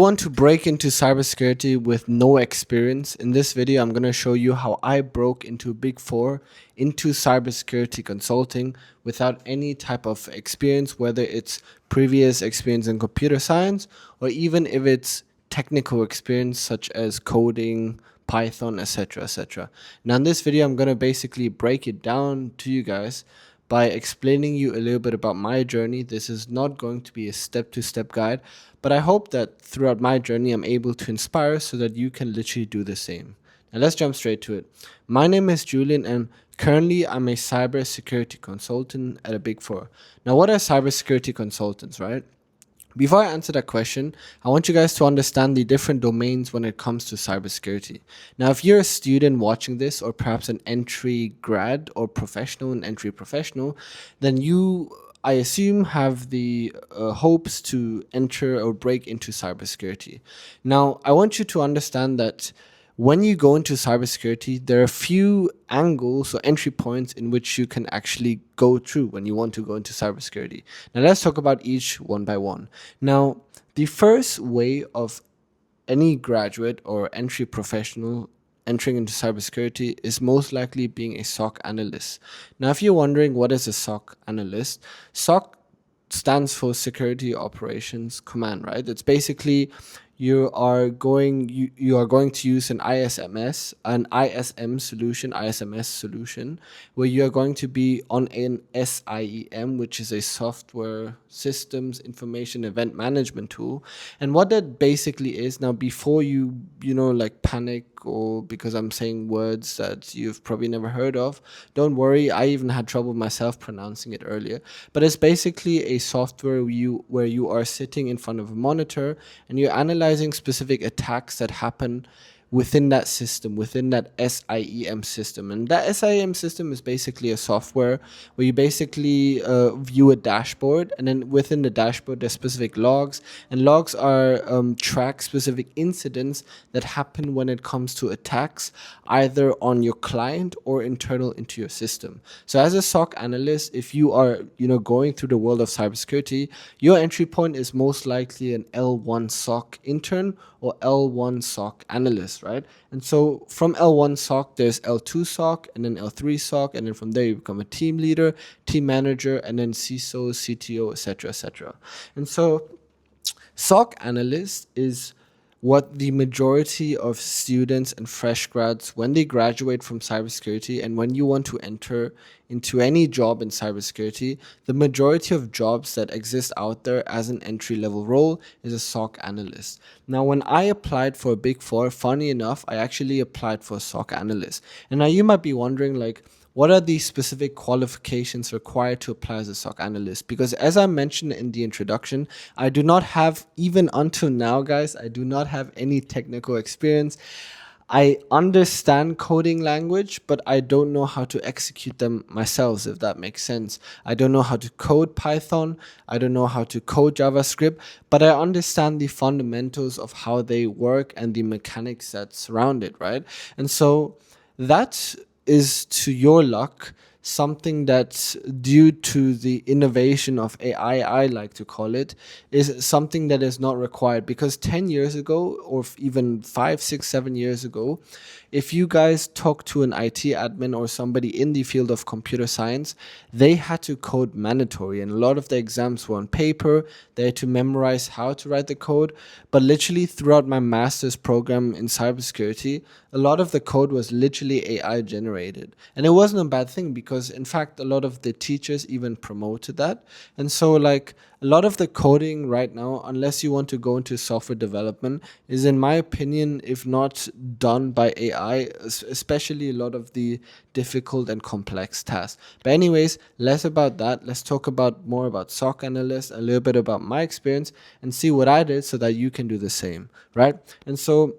Want to break into cybersecurity with no experience. In this video, I'm going to show you how I broke into Big Four into cybersecurity consulting without any type of experience, whether it's previous experience in computer science or even if it's technical experience such as coding, Python, etc. etc. Now, in this video, I'm going to basically break it down to you guys by explaining you a little bit about my journey. This is not going to be a step-to-step guide, but I hope that throughout my journey, I'm able to inspire so that you can literally do the same. Now let's jump straight to it. My name is Julian, and currently I'm a cybersecurity consultant at a Big Four. Now, what are cybersecurity consultants, right? Before I answer that question, I want you guys to understand the different domains when it comes to cybersecurity. Now, if you're a student watching this, or perhaps an entry grad or professional, an entry professional, then you, I assume, have the hopes to enter or break into cybersecurity. Now, I want you to understand that when you go into cybersecurity, there are a few angles or entry points in which you can actually go through when you want to go into cybersecurity. Now, let's talk about each one by one. Now, the first way of any graduate or entry professional entering into cybersecurity is most likely being a SOC analyst. Now, if you're wondering what is a SOC analyst, SOC stands for Security Operations Command, right? It's basically you are going to use an ISMS solution, where you are going to be on an SIEM, which is a software systems information event management tool. And what that basically is, now before like panic or because I'm saying words that you've probably never heard of, don't worry, I even had trouble myself pronouncing it earlier. But it's basically a software where you are sitting in front of a monitor and you're analyzing specific attacks that happen within that system, within that SIEM system. And that SIEM system is basically a software where you basically view a dashboard, and then within the dashboard, there's specific logs, and logs are track specific incidents that happen when it comes to attacks, either on your client or internal into your system. So as a SOC analyst, if you are going through the world of cybersecurity, your entry point is most likely an L1 SOC intern or L1 SOC analyst, right? And so from L1 SOC, there's L2 SOC, and then L3 SOC, and then from there you become a team leader, team manager, and then CISO, CTO, etc., etc. And so SOC analyst is what the majority of students and fresh grads, when they graduate from cybersecurity and when you want to enter into any job in cybersecurity, the majority of jobs that exist out there as an entry level role is a SOC analyst. Now, when I applied for a Big Four, funny enough, I actually applied for a SOC analyst. And now you might be wondering, like, what are the specific qualifications required to apply as a SOC analyst? Because as I mentioned in the introduction, I do not have, even until now, guys, I do not have any technical experience. I understand coding language, but I don't know how to execute them myself, if that makes sense. I don't know how to code Python. I don't know how to code JavaScript, but I understand the fundamentals of how they work and the mechanics that surround it, right? And so that is, to your luck, something that, due to the innovation of AI, I like to call it, is something that is not required. Because 10 years ago, or even 5, 6, 7 years ago, if you guys talk to an IT admin or somebody in the field of computer science, they had to code mandatory, and a lot of the exams were on paper. They had to memorize how to write the code. But literally throughout my master's program in cybersecurity, a lot of the code was literally AI generated. And it wasn't a bad thing, because in fact, a lot of the teachers even promoted that. And so, like, a lot of the coding right now, unless you want to go into software development, is, in my opinion, if not done by AI, especially a lot of the difficult and complex tasks. But anyways, less about that. Let's talk about more about SOC analysts, a little bit about my experience, and see what I did so that you can do the same, right? And so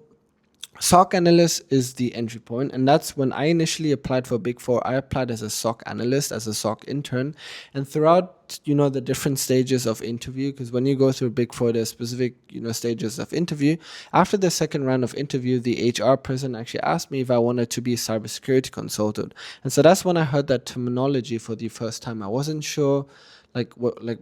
SOC analyst is the entry point, and that's when I initially applied for Big Four. I applied as a SOC analyst, as a SOC intern, and throughout the different stages of interview, because when you go through Big Four, there's specific stages of interview. After the second round of interview, the HR person actually asked me if I wanted to be a cybersecurity consultant, and so that's when I heard that terminology for the first time. I wasn't sure, like, what, like,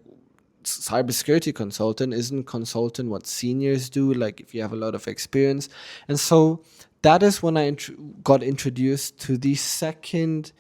cybersecurity consultant isn't consultant what seniors do, like if you have a lot of experience. And so that is when I got introduced to the second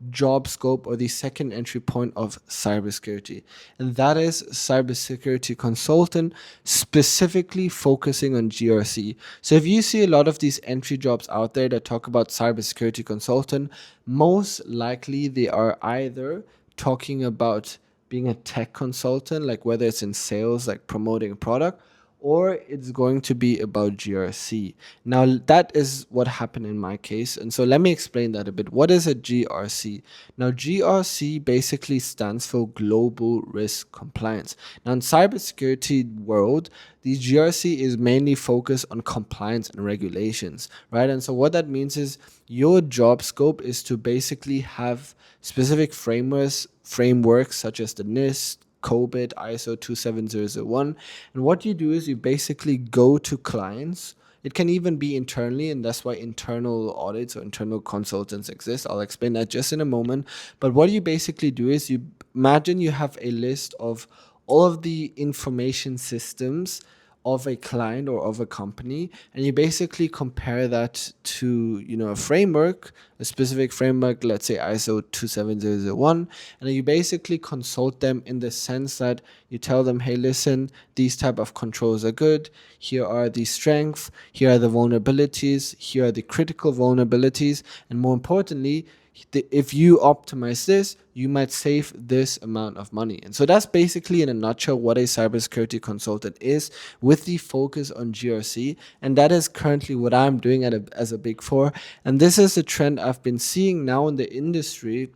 job scope or the second entry point of cybersecurity. And that is cybersecurity consultant, specifically focusing on GRC. So if you see a lot of these entry jobs out there that talk about cybersecurity consultant, most likely they are either talking about being a tech consultant, like whether it's in sales, like promoting a product, or it's going to be about GRC. Now, that is what happened in my case. And so let me explain that a bit. What is a GRC? Now, GRC basically stands for Global Risk Compliance. Now, in cybersecurity world, the GRC is mainly focused on compliance and regulations, right? And so what that means is your job scope is to basically have specific frameworks such as the NIST, COBIT, ISO 27001. And what you do is you basically go to clients. It can even be internally, and that's why internal audits or internal consultants exist. I'll explain that just in a moment. But what you basically do is you imagine you have a list of all of the information systems of a client or of a company, and you basically compare that to a framework, a specific framework, let's say ISO 27001, and then you basically consult them in the sense that you tell them, hey, listen, these type of controls are good, here are the strengths, here are the vulnerabilities, here are the critical vulnerabilities, and more importantly, if you optimize this, you might save this amount of money. And so that's basically in a nutshell what a cybersecurity consultant is, with the focus on GRC. And that is currently what I'm doing as a Big Four. And this is a trend I've been seeing now in the industry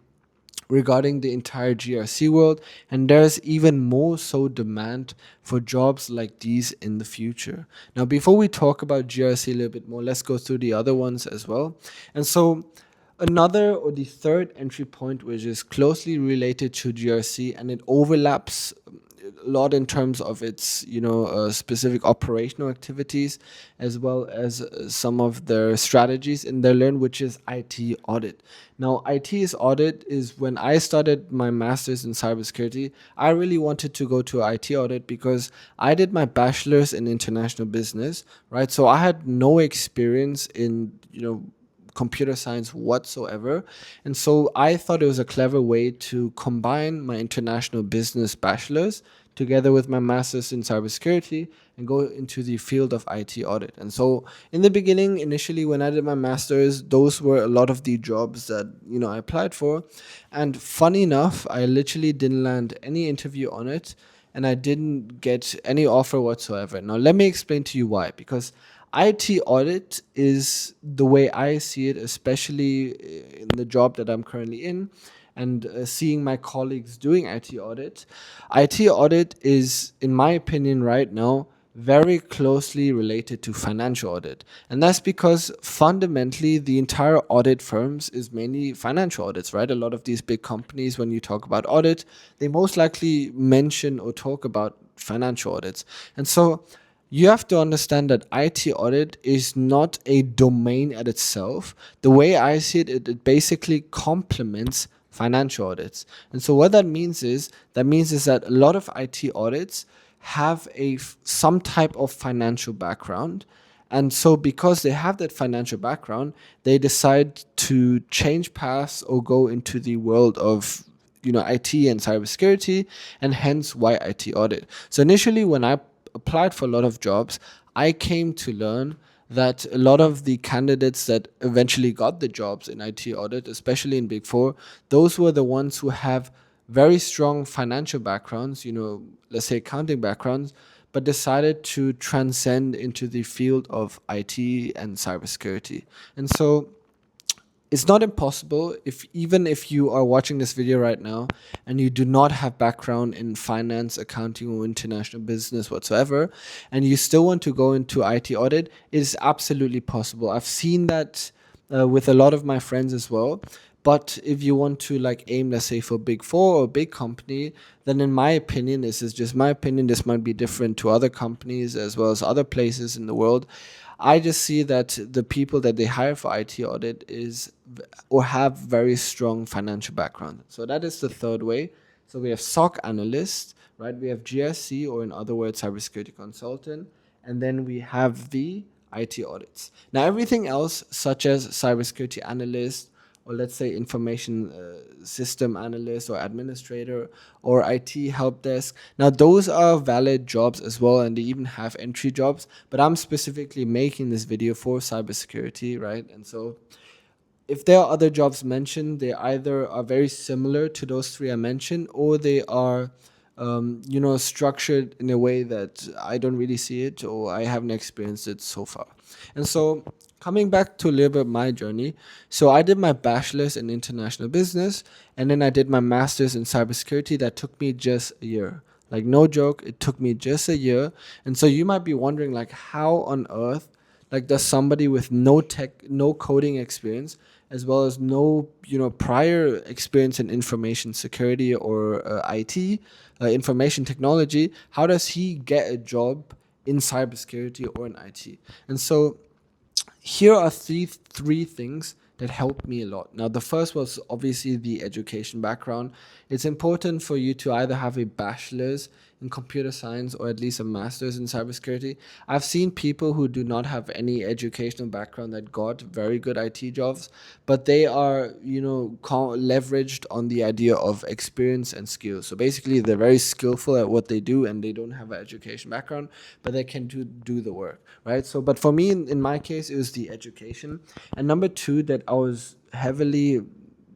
regarding the entire GRC world, and there's even more so demand for jobs like these in the future. Now, before we talk about GRC a little bit more, let's go through the other ones as well. And so another, or the third entry point, which is closely related to GRC, and it overlaps a lot in terms of its specific operational activities, as well as some of their strategies in their learn, which is IT audit. Now, IT's audit is when I started my master's in cybersecurity, I really wanted to go to IT audit because I did my bachelor's in international business, right? So I had no experience in computer science whatsoever. And so I thought it was a clever way to combine my international business bachelor's together with my master's in cybersecurity and go into the field of IT audit. And so in the beginning, initially when I did my master's, those were a lot of the jobs that I applied for. And funny enough, I literally didn't land any interview on it, and I didn't get any offer whatsoever. Now let me explain to you why. Because IT audit is, the way I see it, especially in the job that I'm currently in, and seeing my colleagues doing IT audit. IT audit is, in my opinion, right now, very closely related to financial audit. And that's because fundamentally the entire audit firms is mainly financial audits, right? A lot of these big companies, when you talk about audit, they most likely mention or talk about financial audits. And so you have to understand that IT audit is not a domain at itself. The way I see it, it basically complements financial audits. And so what that means is that a lot of IT audits have some type of financial background. And so because they have that financial background, they decide to change paths or go into the world of IT and cybersecurity, and hence why IT audit. So initially when I applied for a lot of jobs, I came to learn that a lot of the candidates that eventually got the jobs in IT audit, especially in Big Four, those were the ones who have very strong financial backgrounds, let's say accounting backgrounds, but decided to transcend into the field of IT and cybersecurity. And so it's not impossible, even if you are watching this video right now and you do not have background in finance, accounting, or international business whatsoever, and you still want to go into IT audit, it is absolutely possible. I've seen that with a lot of my friends as well. But if you want to aim, let's say, for Big Four or a big company, then in my opinion, this is just my opinion, this might be different to other companies as well as other places in the world. I just see that the people that they hire for IT audit is or have very strong financial background. So that is the third way. So we have SOC analyst, right? We have GSC, or in other words, cybersecurity consultant, and then we have the IT audits. Now, everything else, such as cybersecurity analyst, or let's say information system analyst or administrator or IT help desk. Now, those are valid jobs as well, and they even have entry jobs. But I'm specifically making this video for cybersecurity, right? And so if there are other jobs mentioned, they either are very similar to those three I mentioned, or they are, structured in a way that I don't really see it, or I haven't experienced it so far. And so, coming back to a little bit of my journey, so I did my bachelor's in international business, and then I did my master's in cybersecurity. That took me just a year. Like, no joke, it took me just a year. And so you might be wondering, like, how on earth, like, does somebody with no coding experience, as well as no, prior experience in information security or IT, information technology, how does he get a job in cybersecurity or in IT? And so here are three things that helped me a lot. Now, the first was obviously the education background. It's important for you to either have a bachelor's in computer science or at least a master's in cybersecurity. I've seen people who do not have any educational background that got very good IT jobs, but they are, leveraged on the idea of experience and skills. So basically, they're very skillful at what they do, and they don't have an education background, but they can do the work, right? So, but for me, in my case, it was the education. And number two, that I was heavily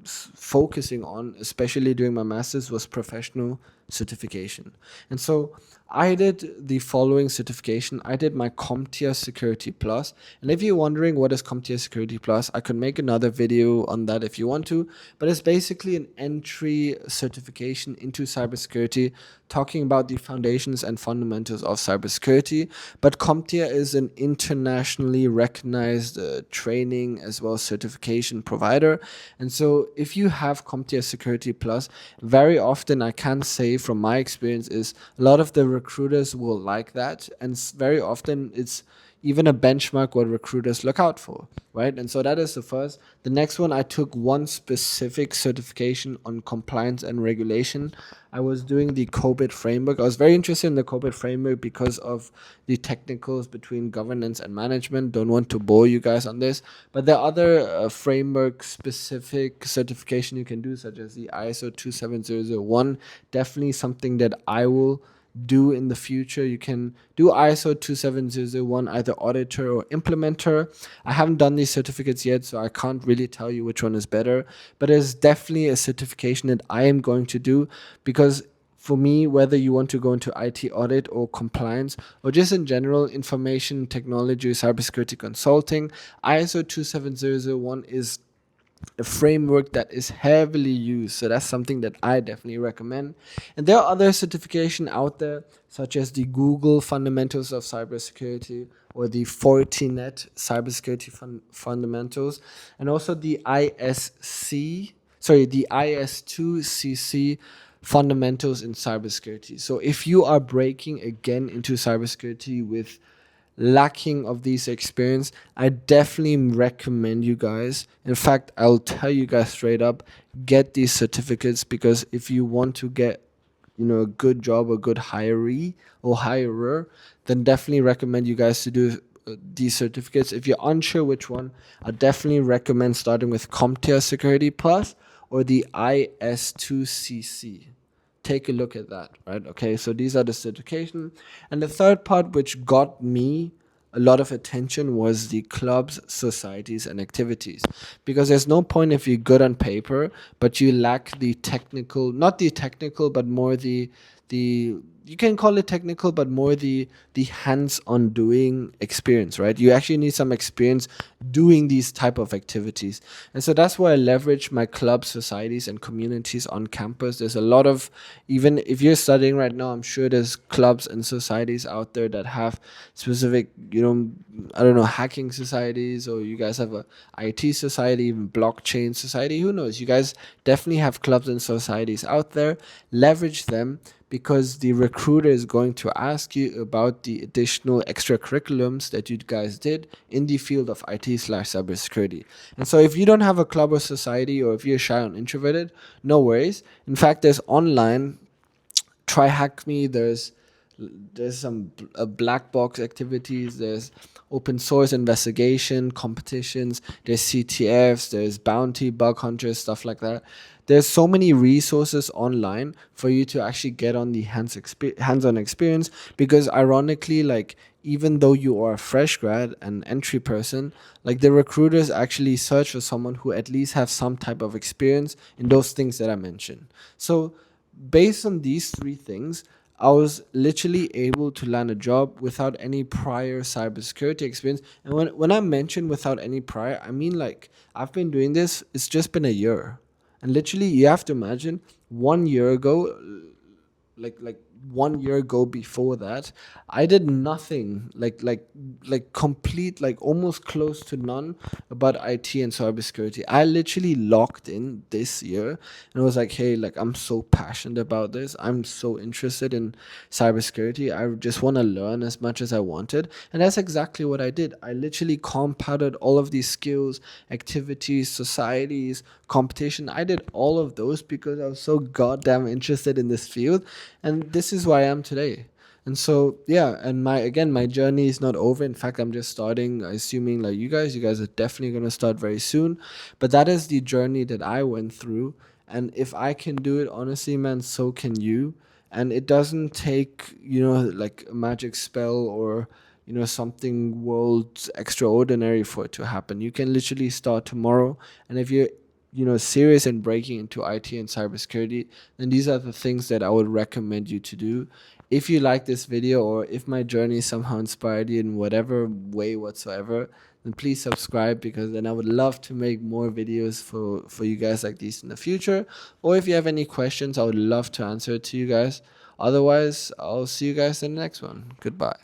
focusing on, especially during my master's, was professional certification. And so I did the following certification. I did my CompTIA Security Plus. And if you're wondering what is CompTIA Security Plus, I could make another video on that if you want to. But it's basically an entry certification into cybersecurity, talking about the foundations and fundamentals of cybersecurity. But CompTIA is an internationally recognized training as well as certification provider. And so if you have CompTIA Security Plus, very often, I can say from my experience, is a lot of the recruiters will like that, and very often it's even a benchmark what recruiters look out for, right? And so that is the first. The next one, I took one specific certification on compliance and regulation. I was doing the COBIT framework. I was very interested in the COBIT framework because of the technicals between governance and management. Don't want to bore you guys on this, but there are other framework specific certification you can do, such as the ISO 27001. Definitely something that I will do in the future. You can do ISO 27001, either auditor or implementer. I haven't done these certificates yet, so I can't really tell you which one is better, but it's definitely a certification that I am going to do, because for me, whether you want to go into IT audit or compliance, or just in general information technology, cybersecurity consulting, ISO 27001 is a framework that is heavily used. So that's something that I definitely recommend. And there are other certification out there, such as the Google Fundamentals of Cybersecurity, or the Fortinet Cybersecurity Fundamentals, and also the the IS2CC Fundamentals in Cybersecurity. So if you are breaking again into cybersecurity with lacking of these experience, I definitely recommend you guys. In fact, I'll tell you guys straight up, get these certificates, because if you want to get, a good job, a good hiree or hirer, then definitely recommend you guys to do these certificates. If you're unsure which one, I definitely recommend starting with CompTIA Security Plus or the IS2CC. Take a look at that, right? Okay, so these are the certification. And the third part, which got me a lot of attention, was the clubs, societies, and activities. Because there's no point if you're good on paper, but you lack the technical, not the technical, but more the you can call it technical, but more the hands-on doing experience, right? You actually need some experience doing these type of activities. And so that's why I leverage my clubs, societies, and communities on campus. There's a lot of, even if you're studying right now, I'm sure there's clubs and societies out there that have specific, I don't know, hacking societies, or you guys have a IT society, even blockchain society, who knows? You guys definitely have clubs and societies out there. Leverage them, because the recruiter is going to ask you about the additional extracurriculums that you guys did in the field of IT/cybersecurity. And so if you don't have a club or society, or if you're shy and introverted, no worries. In fact, there's online try hack me. There's some black box activities. There's open source investigation competitions. There's CTFs. There's bounty bug hunters, stuff like that. There's so many resources online for you to actually get on the hands-on experience, because ironically, like, even though you are a fresh grad and entry person, like, the recruiters actually search for someone who at least have some type of experience in those things that I mentioned. So based on these three things, I was literally able to land a job without any prior cybersecurity experience. And when I mention without any prior, I mean, like, I've been doing this, it's just been a year. And literally, you have to imagine 1 year ago, like 1 year ago before that, I did nothing, like complete, like almost close to none about IT and cybersecurity. I literally locked in this year and was like, hey, like, I'm so passionate about this, I'm so interested in cybersecurity, I just want to learn as much as I wanted. And that's exactly what I did. I literally compounded all of these skills, activities, societies, competition. I did all of those because I was so goddamn interested in this field, and this is where I am today. And so, yeah, and my journey is not over. In fact, I'm just starting. Assuming, like, you guys are definitely going to start very soon. But that is the journey that I went through, and if I can do it, honestly, man, so can you. And it doesn't take, like, a magic spell or, something world extraordinary for it to happen. You can literally start tomorrow. And if you're, serious in breaking into IT and cybersecurity, then these are the things that I would recommend you to do. If you like this video, or if my journey somehow inspired you in whatever way whatsoever, then please subscribe, because then I would love to make more videos for you guys like these in the future. Or if you have any questions, I would love to answer it to you guys. Otherwise, I'll see you guys in the next one. Goodbye.